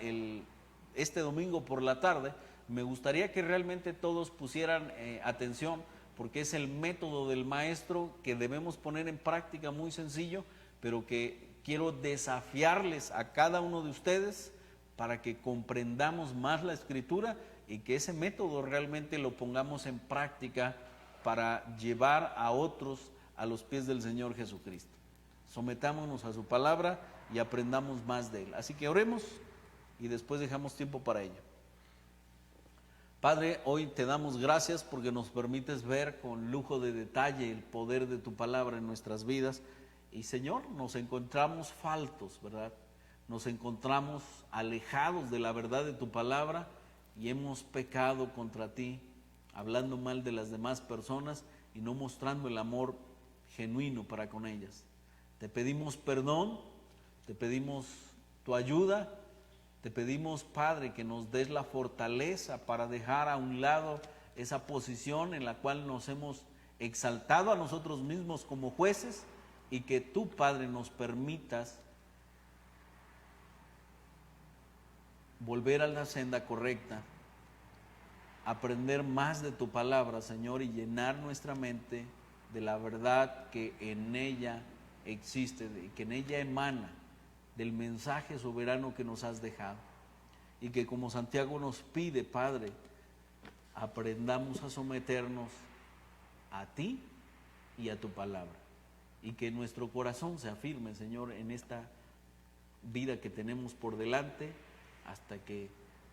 este domingo por la tarde. Me gustaría que realmente todos pusieran atención, porque es el método del maestro que debemos poner en práctica, muy sencillo, pero que quiero desafiarles a cada uno de ustedes para que comprendamos más la Escritura y que ese método realmente lo pongamos en práctica para llevar a otros a los pies del Señor Jesucristo. Sometámonos a su palabra y aprendamos más de Él. Así que oremos y después dejamos tiempo para ello. Padre, hoy te damos gracias porque nos permites ver con lujo de detalle el poder de tu palabra en nuestras vidas. Y Señor, nos encontramos faltos, ¿verdad? Nos encontramos alejados de la verdad de tu palabra y hemos pecado contra ti, hablando mal de las demás personas y no mostrando el amor genuino para con ellas. Te pedimos perdón, te pedimos tu ayuda, te pedimos, Padre, que nos des la fortaleza para dejar a un lado esa posición en la cual nos hemos exaltado a nosotros mismos como jueces, y que tú, Padre, nos permitas volver a la senda correcta, aprender más de tu palabra, Señor, y llenar nuestra mente de la verdad que en ella existe, que en ella emana del mensaje soberano que nos has dejado. Y que, como Santiago nos pide, Padre, aprendamos a someternos a ti y a tu palabra. Y que nuestro corazón se afirme, Señor, en esta vida que tenemos por delante, hasta que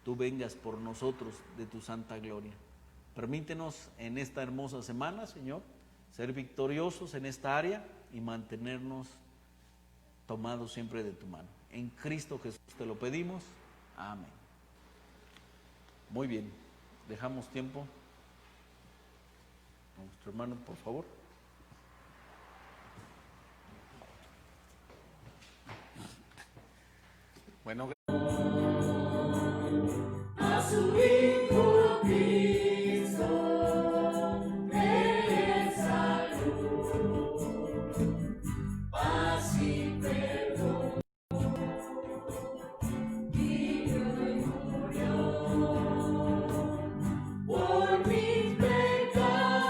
tú vengas por nosotros de tu santa gloria. Permítenos en esta hermosa semana, Señor, ser victoriosos en esta área y mantenernos tomados siempre de tu mano. En Cristo Jesús te lo pedimos. Amén. Muy bien, dejamos tiempo a nuestro hermano, por favor. Bueno, A su Hijo Cristo, Él salvó, paz y perdón, vivió y murió, por mis pecados,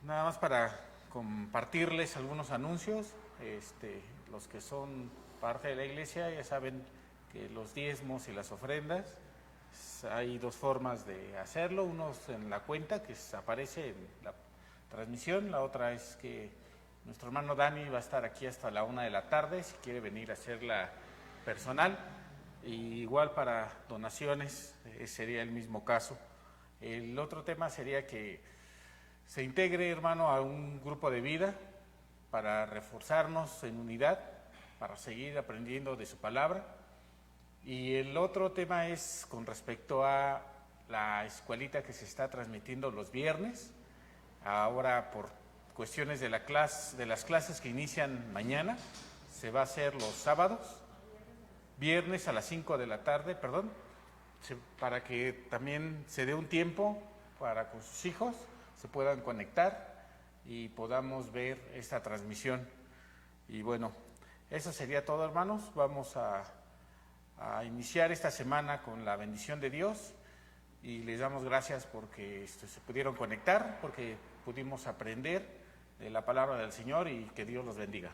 nada más para compartirles algunos anuncios. Los que son parte de la iglesia ya saben que los diezmos y las ofrendas, hay dos formas de hacerlo. Uno es en la cuenta que aparece en la transmisión, la otra es que nuestro hermano Dani va a estar aquí hasta la 1 de la tarde si quiere venir a hacerla personal. Y igual para donaciones sería el mismo caso. El otro tema sería que se integre, hermano, a un grupo de vida para reforzarnos en unidad, para seguir aprendiendo de su palabra. Y el otro tema es con respecto a la escuelita que se está transmitiendo los viernes. Ahora, por cuestiones de las clases que inician mañana, se va a hacer los sábados, viernes a las 5 de la tarde, para que también se dé un tiempo para con sus hijos se puedan conectar y podamos ver esta transmisión. Y bueno, eso sería todo, hermanos. Vamos a iniciar esta semana con la bendición de Dios y les damos gracias porque se pudieron conectar, porque pudimos aprender de la palabra del Señor, y que Dios los bendiga.